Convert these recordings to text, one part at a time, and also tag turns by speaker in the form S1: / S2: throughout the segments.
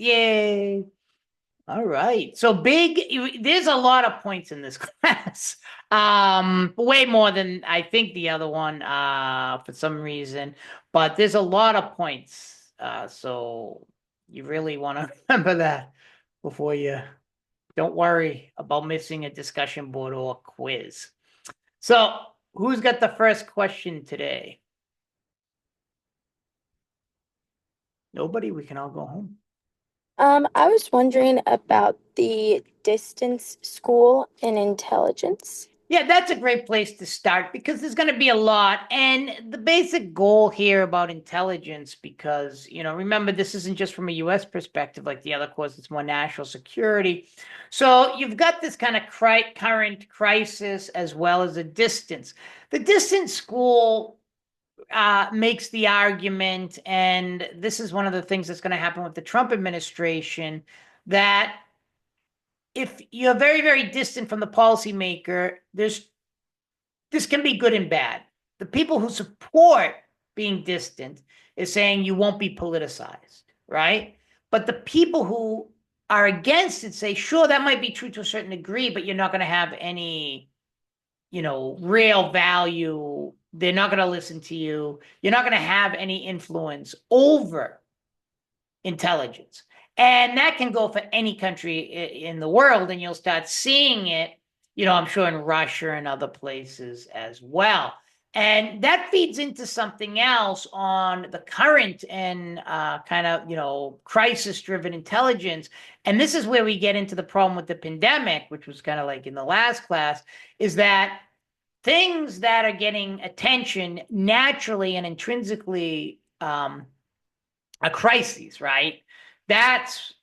S1: Yay. All right. So there's a lot of points in this class. Way more than I think the other one, for some reason. But there's a lot of points. So you really want to remember that before you don't worry about missing a discussion board or a quiz. So who's got the first question today? Nobody? We can all go home.
S2: I was wondering about the distance school in intelligence.
S1: Yeah, that's a great place to start because there's going to be a lot. And the basic goal here about intelligence, because, remember, this isn't just from a US perspective like the other course, it's more national security. So you've got this kind of current crisis as well as a distance. The distance school makes the argument, and this is one of the things that's going to happen with the Trump administration, that if you're very, very distant from the policymaker, this can be good and bad. The people who support being distant is saying you won't be politicized, right? But the people who are against it say, sure, that might be true to a certain degree, but you're not going to have any, real value. They're not going to listen to you. You're not going to have any influence over intelligence. And that can go for any country in the world, and you'll start seeing it, I'm sure in Russia and other places as well. And that feeds into something else on the current and kind of, crisis driven intelligence. And this is where we get into the problem with the pandemic, which was kind of like in the last class, is that things that are getting attention naturally and intrinsically a crisis, right? That's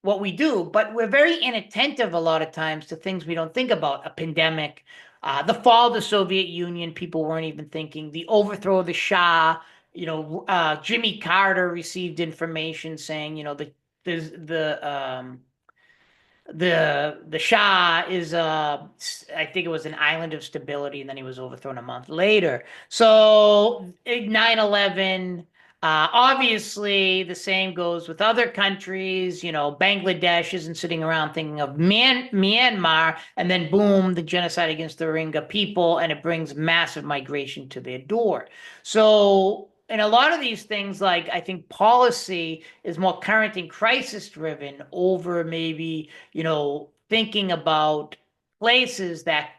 S1: what we do, but we're very inattentive a lot of times to things we don't think about. A pandemic, the fall of the Soviet Union, people weren't even thinking. The overthrow of the Shah, Jimmy Carter received information saying, the Shah is I think it was an island of stability, and then he was overthrown a month later. So 9/11, obviously the same goes with other countries. Bangladesh isn't sitting around thinking of Myanmar, and then boom, the genocide against the Rohingya people, and it brings massive migration to their door. So in a lot of these things, like I think policy is more current and crisis driven over maybe, thinking about places that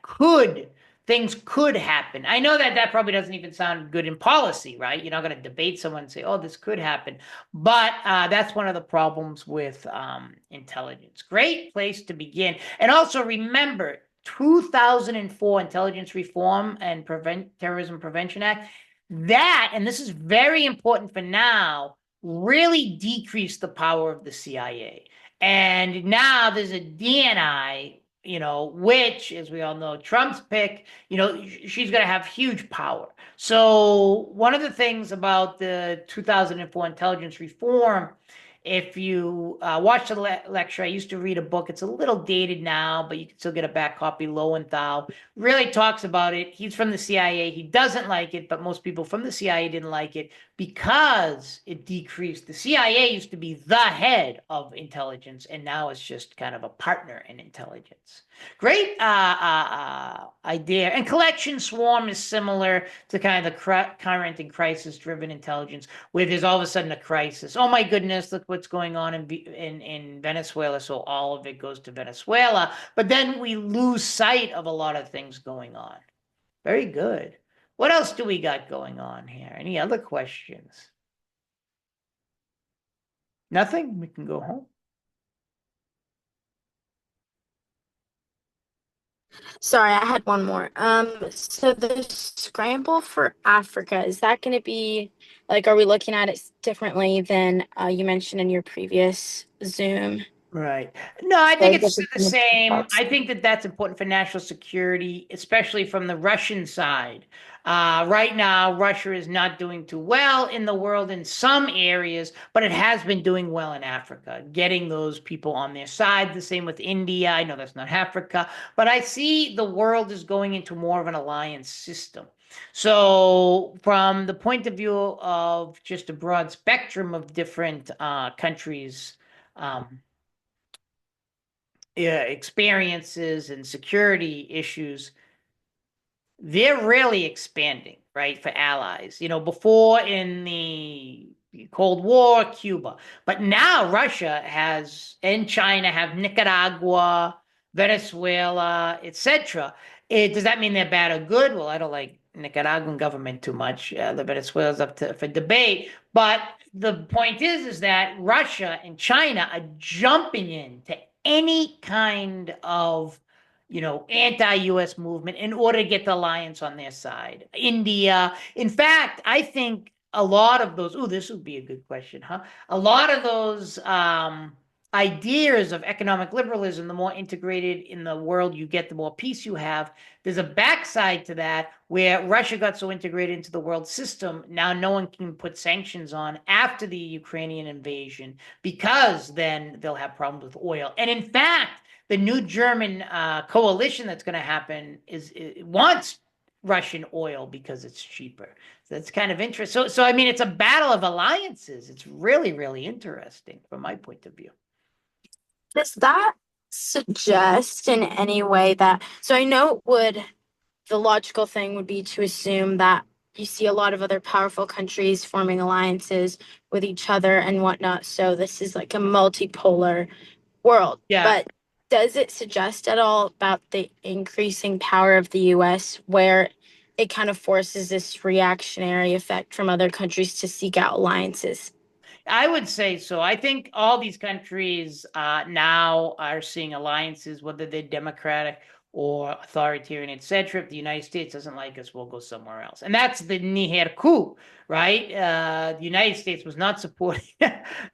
S1: things could happen. I know that that probably doesn't even sound good in policy, right? You're not going to debate someone and say, oh, this could happen. But that's one of the problems with intelligence. Great place to begin. And also remember, 2004 Intelligence Reform and Terrorism Prevention Act, that, and this is very important for now, really decreased the power of the CIA. And now there's a DNI, which, as we all know, Trump's pick, she's going to have huge power. So one of the things about the 2004 intelligence reform, if you watch the lecture, I used to read a book. It's a little dated now, but you can still get a back copy. Lowenthal really talks about it. He's from the CIA. He doesn't like it, but most people from the CIA didn't like it because it decreased. The CIA used to be the head of intelligence, and now it's just kind of a partner in intelligence. Great idea. And collection swarm is similar to kind of the current and crisis-driven intelligence, where there's all of a sudden a crisis. Oh my goodness, look what's going on in Venezuela. So all of it goes to Venezuela. But then we lose sight of a lot of things going on. Very good. What else do we got going on here? Any other questions? Nothing? We can go home.
S2: Sorry, I had one more. So the scramble for Africa, is that going to be like, are we looking at it differently than you mentioned in your previous Zoom?
S1: Right. No, I think
S2: The
S1: it's
S2: difference
S1: the
S2: in the
S1: same.
S2: parts?
S1: I think that that's important for national security, especially from the Russian side. Right now, Russia is not doing too well in the world in some areas, but it has been doing well in Africa, getting those people on their side. The same with India. I know that's not Africa, but I see the world is going into more of an alliance system. So, from the point of view of just a broad spectrum of different countries, um, experiences and security issues, they're really expanding, right, for allies. Before in the Cold War, Cuba, but now Russia has and China have Nicaragua, Venezuela, etc. Does that mean they're bad or good? Well, I don't like Nicaraguan government too much. The Venezuela's up for debate, but the point is that Russia and China are jumping into any kind of anti-US movement in order to get the alliance on their side. India. In fact, I think a lot of those, this would be a good question, huh? A lot of those ideas of economic liberalism, the more integrated in the world you get, the more peace you have. There's a backside to that where Russia got so integrated into the world system, now no one can put sanctions on after the Ukrainian invasion because then they'll have problems with oil. And in fact, the new German coalition that's going to happen wants Russian oil because it's cheaper. So that's kind of interesting. So I mean, it's a battle of alliances. It's really, really interesting from my point of view.
S2: Does that suggest in any way that, so I know it would, the logical thing would be to assume that you see a lot of other powerful countries forming alliances with each other and whatnot. So this is like a multipolar world.
S1: Yeah,
S2: But does it suggest at all about the increasing power of the US where it kind of forces this reactionary effect from other countries to seek out alliances?
S1: I would say so. I think all these countries now are seeing alliances, whether they're democratic or authoritarian, etc. If the United States doesn't like us, we'll go somewhere else. And that's the Niger coup, right? The United States was not supporting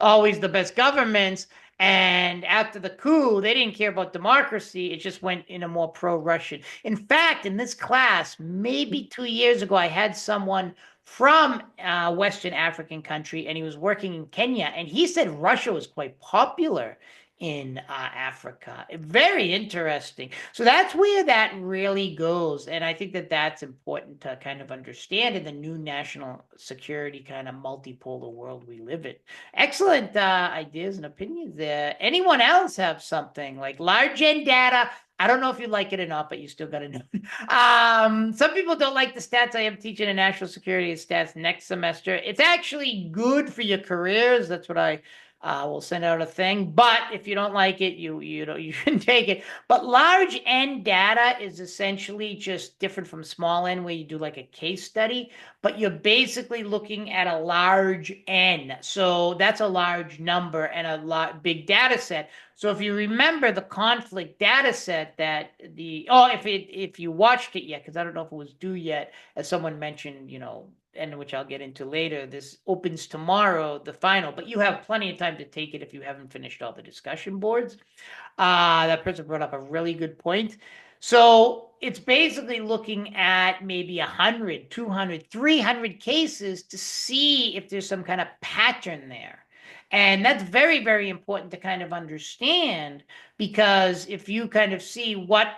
S1: always the best governments. And after the coup, they didn't care about democracy. It just went in a more pro-Russian. In fact, in this class, maybe 2 years ago, I had someone from a Western African country, and he was working in Kenya, and he said Russia was quite popular in Africa. Very interesting. So that's where that really goes, and I think that that's important to kind of understand in the new national security kind of multipolar world we live in. Excellent ideas and opinions there. Anyone else have something like large end data? I don't know if you like it or not, but you still got to know. Some people don't like the stats. I am teaching a national security stats next semester. It's actually good for your careers. That's what I will send out a thing. But if you don't like it, you know you can take it. But large N data is essentially just different from small N, where you do like a case study. But you're basically looking at a large N. So that's a large number and a big data set. So if you remember the conflict data set that if you watched it yet, because I don't know if it was due yet, as someone mentioned, and which I'll get into later, this opens tomorrow, the final, but you have plenty of time to take it if you haven't finished all the discussion boards. That person brought up a really good point. So it's basically looking at maybe 100, 200, 300 cases to see if there's some kind of pattern there. And that's very, very important to kind of understand, because if you kind of see what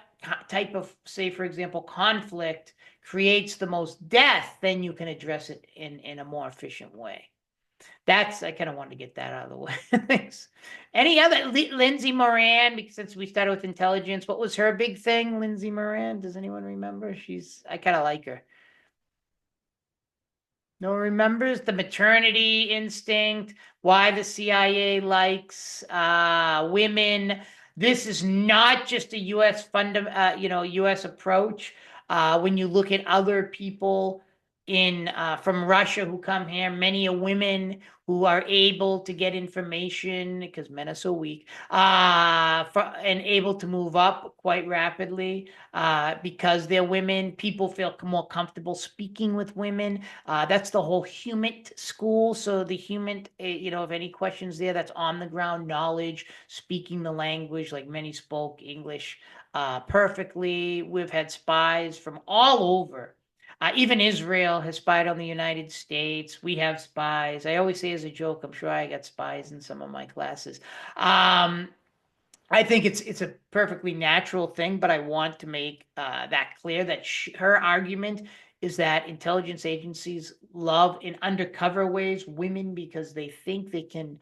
S1: type of, say, for example, conflict creates the most death, then you can address it in a more efficient way. I kind of wanted to get that out of the way. Thanks. Any other, Lindsay Moran, because since we started with intelligence, what was her big thing, Lindsay Moran? Does anyone remember? I kind of like her. No one remembers the maternity instinct, why the CIA likes women. This is not just a U.S. approach. When you look at other people from Russia who come here, many are women who are able to get information because men are so weak, and able to move up quite rapidly because they're women. People feel more comfortable speaking with women. That's the whole HUMINT school. So the HUMINT, if any questions there, that's on the ground knowledge, speaking the language, like many spoke English perfectly. We've had spies from all over. Even Israel has spied on the United States. We have spies. I always say as a joke, I'm sure I got spies in some of my classes. I think it's a perfectly natural thing, but I want to make that clear that her argument is that intelligence agencies love in undercover ways women because they think they can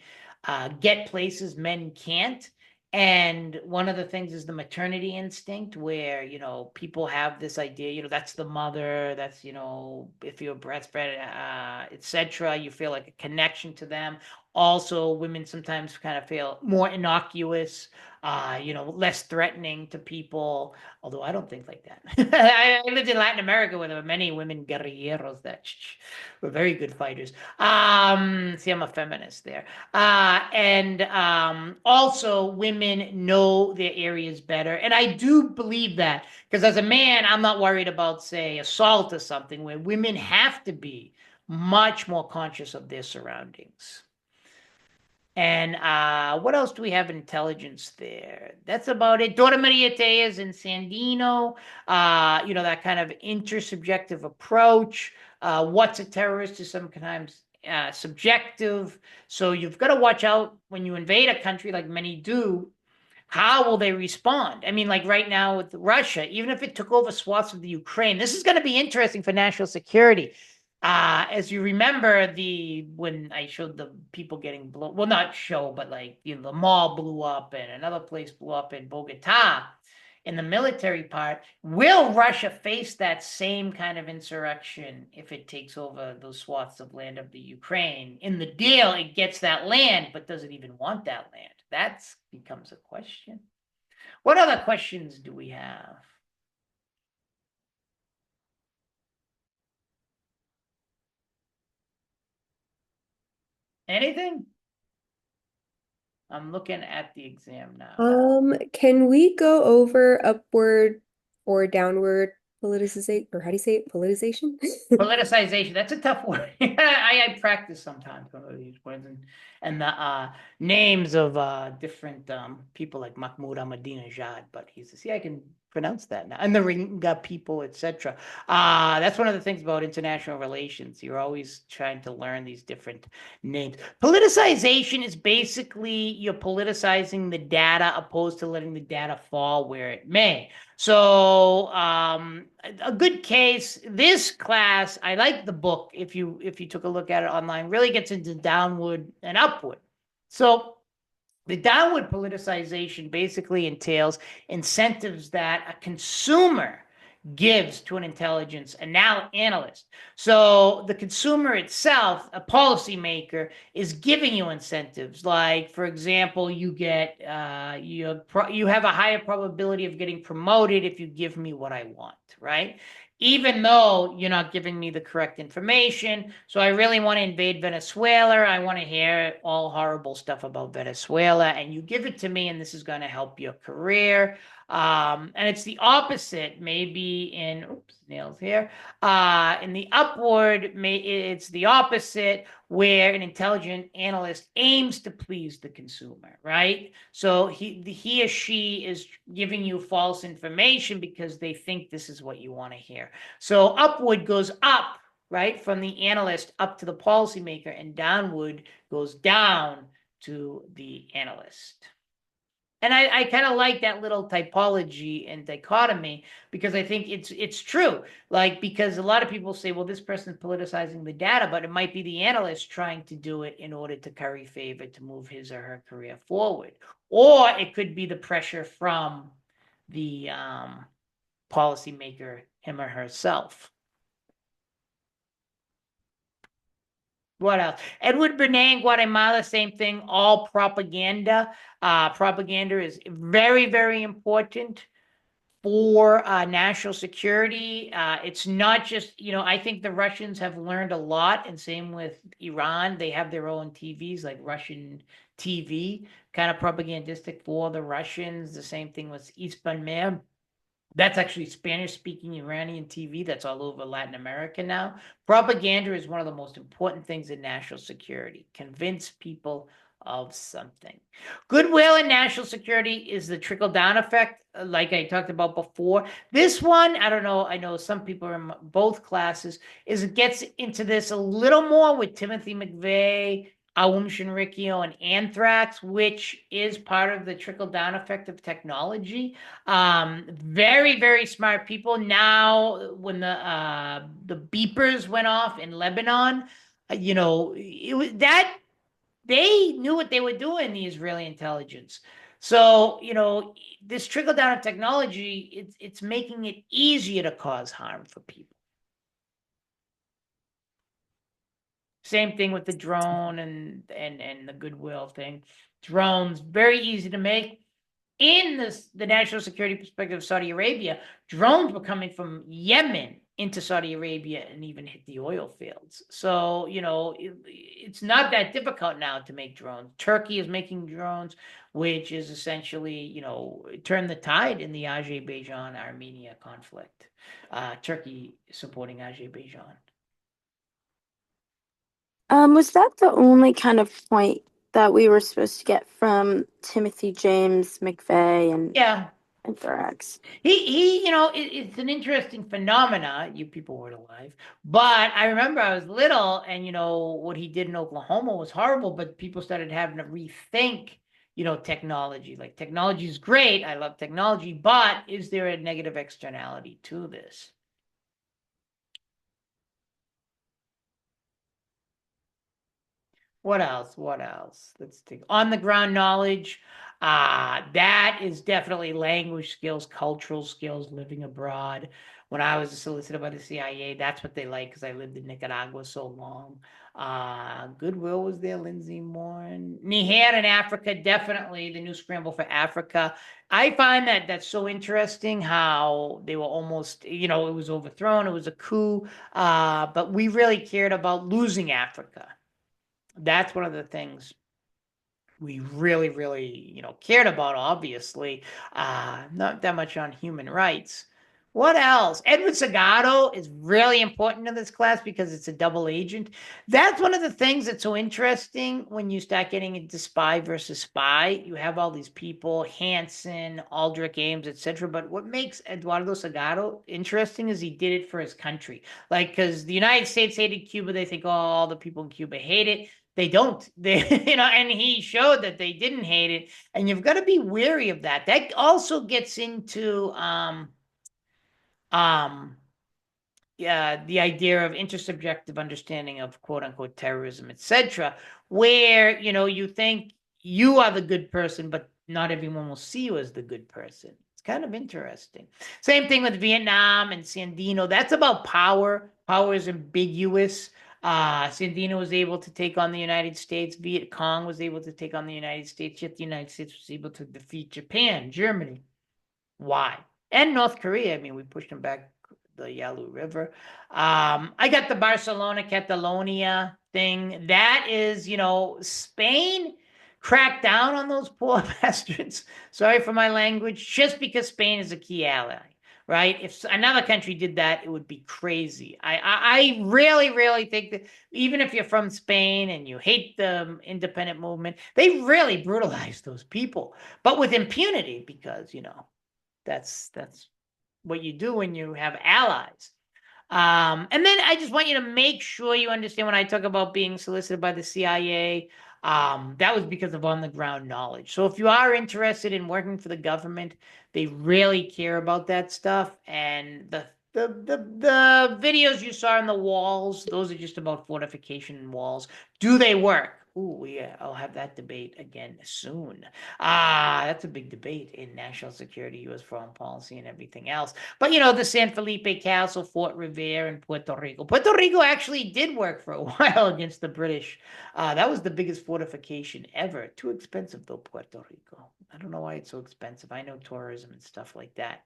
S1: get places men can't. And one of the things is the maternity instinct, where, people have this idea, that's the mother, that's, if you're breastfed, etc., you feel like a connection to them. Also, women sometimes kind of feel more innocuous, less threatening to people. Although I don't think like that. I lived in Latin America where there were many women guerrilleros that were very good fighters. See, I'm a feminist there. And also, women know their areas better. And I do believe that because as a man, I'm not worried about, say, assault or something, where women have to be much more conscious of their surroundings. And what else do we have intelligence there? That's about it. Dora Maria Tejas and Sandino, that kind of intersubjective approach. What's a terrorist is sometimes subjective. So you've got to watch out when you invade a country, like many do. How will they respond? I mean, like right now with Russia, even if it took over swaths of the Ukraine, this is going to be interesting for national security. As you remember, when I showed the people getting blown, well, not show, but like, the mall blew up and another place blew up in Bogota in the military part. Will Russia face that same kind of insurrection if it takes over those swaths of land of the Ukraine? In the deal, it gets that land, but does it even want that land? That becomes a question. What other questions do we have? Anything? I'm looking at the exam now.
S3: Can we go over upward or downward politicization, or how do you say it? Politicization?
S1: Politicization, that's a tough word. I practice sometimes some of these words, and the names of different people like Mahmoud Ahmadinejad, but he says, I can pronounce that now. And the Rohingya people, etc. That's one of the things about international relations. You're always trying to learn these different names. Politicization is basically you're politicizing the data opposed to letting the data fall where it may. So a good case, this class, I like the book. If you took a look at it online, really gets into downward and upward. So the downward politicization basically entails incentives that a consumer gives to an intelligence analyst. So the consumer itself, a policymaker, is giving you incentives. Like, for example, you have a higher probability of getting promoted if you give me what I want, right? Even though you're not giving me the correct information. So I really want to invade Venezuela. I want to hear all horrible stuff about Venezuela, and you give it to me, and this is going to help your career. And it's the opposite, maybe nails here. In the upward, it's the opposite, where an intelligent analyst aims to please the consumer, right? So he or she is giving you false information because they think this is what you want to hear. So upward goes up, right, from the analyst up to the policymaker, and downward goes down to the analyst. And I kind of like that little typology and dichotomy because I think it's true. Like, because a lot of people say, well, this person is politicizing the data, but it might be the analyst trying to do it in order to curry favor to move his or her career forward. Or it could be the pressure from the policymaker, him or herself. What else? Edward Bernays, Guatemala, same thing, all propaganda. Propaganda is very, very important for national security. It's not just, I think the Russians have learned a lot, and same with Iran. They have their own TVs, like Russian TV, kind of propagandistic for the Russians. The same thing with Ispan. That's actually Spanish-speaking Iranian TV that's all over Latin America now. Propaganda is one of the most important things in national security. Convince people of something. Goodwill in national security is the trickle-down effect, like I talked about before. This one, I don't know, I know some people are in both classes, it gets into this a little more with Timothy McVeigh, Aum Shinrikyo, and Anthrax, which is part of the trickle-down effect of technology. Very, very smart people. Now, when the beepers went off in Lebanon, it was that they knew what they were doing, the Israeli intelligence. So, this trickle down of technology, it's making it easier to cause harm for people. Same thing with the drone and the goodwill thing. Drones, very easy to make. In the national security perspective of Saudi Arabia, drones were coming from Yemen into Saudi Arabia and even hit the oil fields. So, it's not that difficult now to make drones. Turkey is making drones, which is essentially, turned the tide in the Azerbaijan-Armenia conflict. Turkey supporting Azerbaijan.
S2: Was that the only kind of point that we were supposed to get from Timothy James McVeigh
S1: Yeah,
S2: and Thorax?
S1: it's an interesting phenomena. You people weren't alive, but I remember I was little, and what he did in Oklahoma was horrible. But people started having to rethink, technology. Like, technology is great. I love technology, but is there a negative externality to this? What else? What else? Let's take on the ground knowledge. That is definitely language skills, cultural skills, living abroad. When I was a solicitor by the CIA, that's what they like because I lived in Nicaragua so long. Goodwill was there, Lindsay Moore. Niger in Africa, definitely the new scramble for Africa. I find that that's so interesting how they were almost, it was overthrown, it was a coup, but we really cared about losing Africa. That's one of the things we really, really, cared about, obviously. Not that much on human rights. What else? Edward Segato is really important in this class because it's a double agent. That's one of the things that's so interesting when you start getting into spy versus spy. You have all these people, Hansen, Aldrich Ames, etc. But what makes Eduardo Segato interesting is he did it for his country. Like, because the United States hated Cuba, they think, oh, all the people in Cuba hate it. They don't. They, and he showed that they didn't hate it. And you've got to be wary of that. That also gets into um yeah, the idea of intersubjective understanding of quote unquote terrorism, etc., where you think you are the good person, but not everyone will see you as the good person. It's kind of interesting. Same thing with Vietnam and Sandino. That's about power. Power is ambiguous. Sandino was able to take on the United States. Viet Cong was able to take on the United States, yet the United States was able to defeat Japan, Germany. Why? And North Korea. I mean, we pushed them back the Yalu River. I got the Barcelona Catalonia thing. That is, Spain cracked down on those poor bastards. Sorry for my language. Just because Spain is a key ally, right? If another country did that, it would be crazy. I really, really think that even if you're from Spain and you hate the independent movement, they really brutalized those people, but with impunity because, that's what you do when you have allies. And then I just want you to make sure you understand when I talk about being solicited by the CIA, that was because of on the ground knowledge. So if you are interested in working for the government, they really care about that stuff. And the videos you saw on the walls, those are just about fortification walls. Do they work? Ooh, yeah, I'll have that debate again soon. That's a big debate in national security, U.S. foreign policy, and everything else. But the San Felipe Castle, Fort Revere, and Puerto Rico. Puerto Rico actually did work for a while against the British. That was the biggest fortification ever. Too expensive though, Puerto Rico. I don't know why it's so expensive. I know tourism and stuff like that.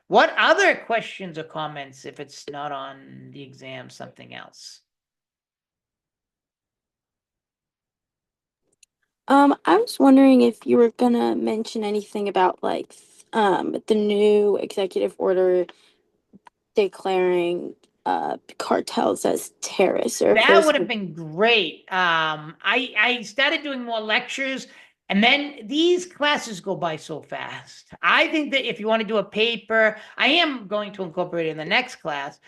S1: What other questions or comments, if it's not on the exam, something else?
S2: I was wondering if you were gonna mention anything about like the new executive order declaring cartels as terrorists, or if
S1: That
S2: those
S1: would have been great. I started doing more lectures, and then these classes go by so fast. I think that if you want to do a paper, I am going to incorporate it in the next class.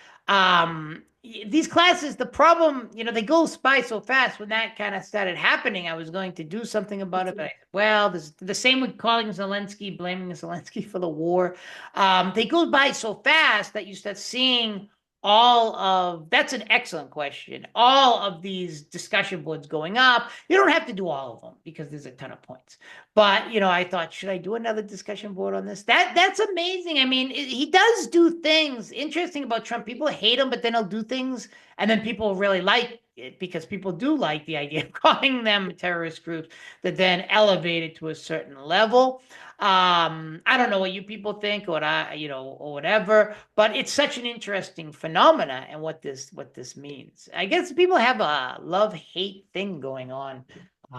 S1: These classes, the problem, they go by so fast. When that kind of started happening, I was going to do something about it, but well, this the same with calling Zelensky, blaming Zelensky for the war. They go by so fast that you start seeing that's an excellent question. All of these discussion boards going up, you don't have to do all of them because there's a ton of points. But, I thought, should I do another discussion board on this? That's amazing. I mean, he does do things interesting about Trump. People hate him, but then he'll do things, and then people really like it because people do like the idea of calling them terrorist groups that then elevate it to a certain level. I don't know what you people think or or whatever, but it's such an interesting phenomena and what this means. I guess people have a love-hate thing going on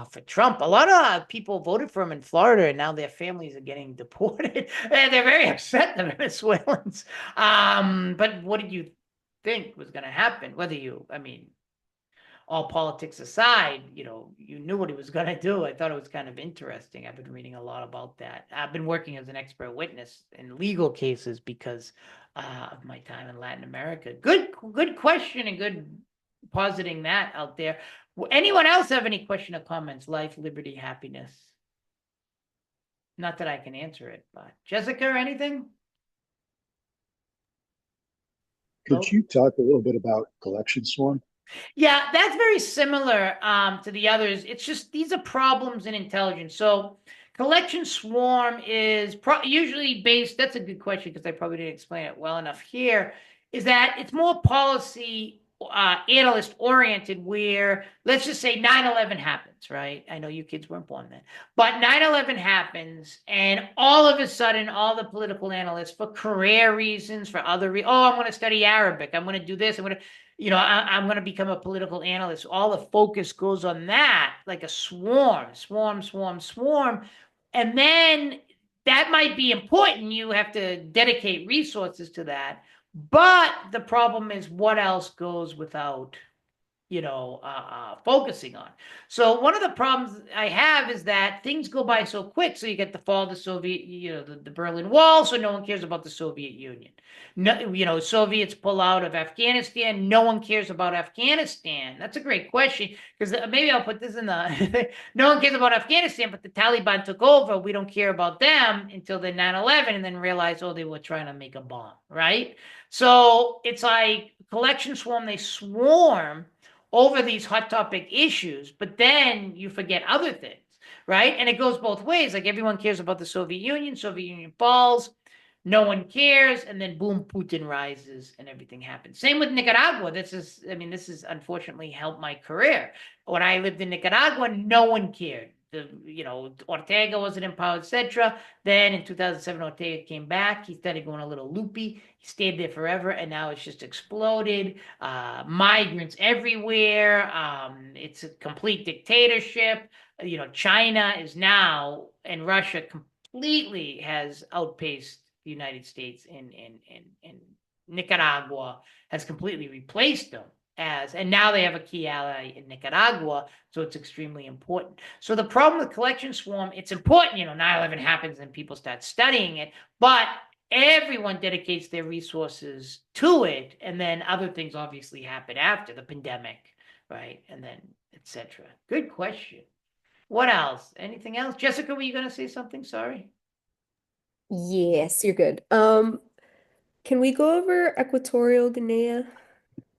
S1: for Trump. A lot of people voted for him in Florida, and now their families are getting deported. And they're very upset, the Venezuelans. But what did you think was going to happen? I mean, all politics aside, you knew what he was going to do. I thought it was kind of interesting. I've been reading a lot about that. I've been working as an expert witness in legal cases because of my time in Latin America. Good question and good positing that out there. Anyone else have any question or comments? Life, liberty, happiness. Not that I can answer it, but Jessica, anything?
S4: Could you talk a little bit about Collection Swarm?
S1: Yeah, that's very similar to the others. It's just these are problems in intelligence. So collection swarm is usually based, that's a good question because I probably didn't explain it well enough here, is that it's more policy analyst oriented where let's just say 9/11 happens, right? I know you kids weren't born then, but 9/11 happens and all of a sudden all the political analysts for career reasons, for other I'm going to study Arabic, I'm going to do this, I'm going to I'm going to become a political analyst. All the focus goes on that, like a swarm, swarm, swarm, swarm. And then that might be important. You have to dedicate resources to that. But the problem is what else goes without focusing on. So one of the problems I have is that things go by so quick. So you get the fall of the Soviet, the Berlin Wall. So no one cares about the Soviet Union. No, Soviets pull out of Afghanistan. No one cares about Afghanistan. That's a great question because maybe I'll put this in the. No one cares about Afghanistan, but the Taliban took over. We don't care about them until the 9/11 and then realize, oh, they were trying to make a bomb, right? So it's like collection swarm. They swarm over these hot topic issues, but then you forget other things, right? And it goes both ways. Like everyone cares about the Soviet Union falls, no one cares, and then boom, Putin rises and everything happens. Same with Nicaragua. This is unfortunately helped my career. When I lived in Nicaragua, no one cared. Ortega wasn't in power, etc. Then in 2007, Ortega came back. He started going a little loopy. He stayed there forever, and now it's just exploded. Migrants everywhere. It's a complete dictatorship. China is now, and Russia completely has outpaced the United States in Nicaragua, has completely replaced them. And now they have a key ally in Nicaragua, so it's extremely important. So the problem with collection swarm, it's important, 9/11 happens and people start studying it, but everyone dedicates their resources to it, and then other things obviously happen after the pandemic, right? And then etc. Good question. What else? Anything else? Jessica, were you going to say something? Sorry.
S3: Yes, you're good. Can we go over Equatorial Guinea?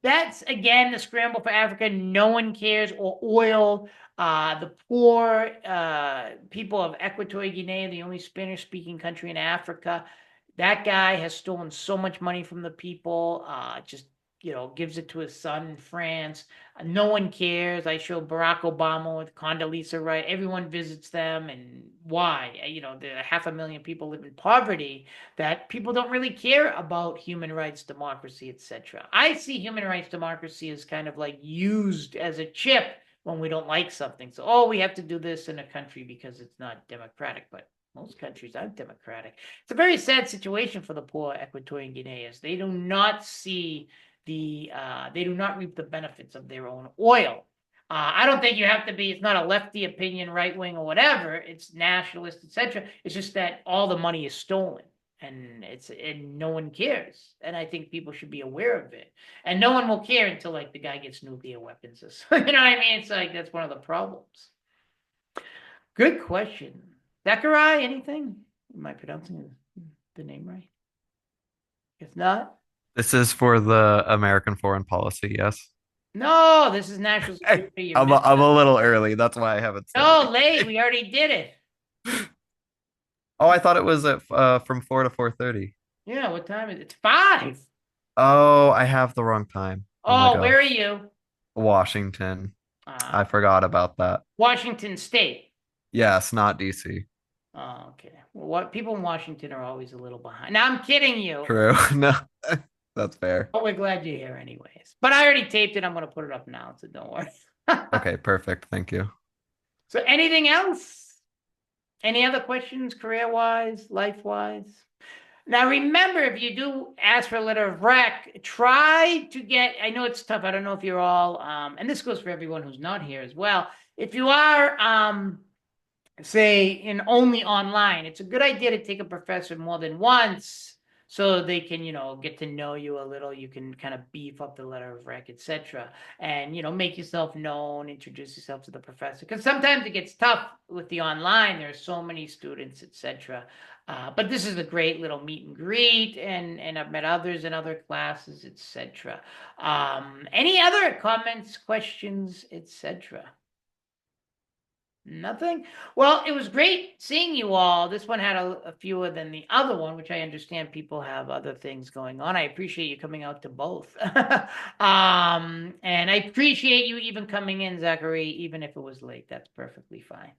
S1: That's again the scramble for Africa. No one cares, or oil. The poor people of Equatorial Guinea, the only Spanish-speaking country in Africa. That guy has stolen so much money from the people. Just gives it to his son in France. No one cares. I show Barack Obama with Condoleezza Rice. Everyone visits them, and why? There are 500,000 people live in poverty. That people don't really care about human rights, democracy, etc. I see human rights, democracy as kind of like used as a chip when we don't like something. So, we have to do this in a country because it's not democratic, but most countries aren't democratic. It's a very sad situation for the poor Equatorian Guineans. They do not see they do not reap the benefits of their own oil. I don't think you have to be, it's not a lefty opinion, right wing or whatever, it's nationalist, etc. It's just that all the money is stolen and no one cares. And I think people should be aware of it. And no one will care until like the guy gets nuclear weapons. You know what I mean? It's like that's one of the problems. Good question. Zachariah, anything? Am I pronouncing the name right? If not,
S5: This is for the American foreign policy, yes.
S1: No, this is national
S5: Hey,
S1: security. You
S5: I'm
S1: missed
S5: a
S1: it.
S5: little early. That's why I haven't said
S1: No,
S5: anything.
S1: late. We already did it.
S5: Oh, I thought it was at from 4 to 4:30.
S1: Yeah, what time is it? It's 5.
S5: Oh, I have the wrong time. Oh my
S1: Oh, where are
S5: gosh.
S1: you?
S5: Washington. I
S1: Uh,
S5: forgot about that.
S1: Washington State.
S5: Yes, not DC.
S1: Oh, okay. Well, what people in Washington are always a little behind. Now I'm kidding you.
S5: True. No, that's fair.
S1: But we're glad you're here anyways. But I already taped it. I'm gonna put it up now, so don't worry.
S5: Okay, perfect. Thank you.
S1: So anything else? Any other questions, career-wise, life-wise? Now remember, if you do ask for a letter of rec, try to get, I know it's tough. I don't know if you're all, and this goes for everyone who's not here as well. If you are, say in only online, it's a good idea to take a professor more than once so they can, get to know you a little. You can kind of beef up the letter of rec, etc. And, make yourself known, introduce yourself to the professor. Because sometimes it gets tough with the online. There's so many students, etc. But this is a great little meet and greet, and I've met others in other classes, etc. Any other comments, questions, etc.? Nothing? Well, it was great seeing you all. This one had a fewer than the other one, which I understand people have other things going on. I appreciate you coming out to both. And I appreciate you even coming in, Zachary, even if it was late. That's perfectly fine.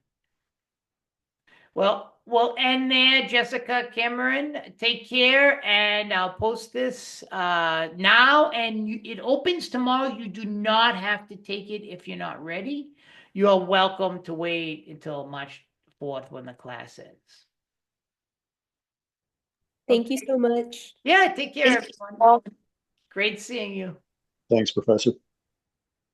S1: Well, we'll end there. Jessica, Cameron, take care, and I'll post this now, and it opens tomorrow. You do not have to take it if you're not ready. You're welcome to wait until March 4th when the class ends.
S3: Thank you so much.
S1: Yeah, take care, everyone.
S2: Well,
S1: Great seeing you.
S4: Thanks, Professor.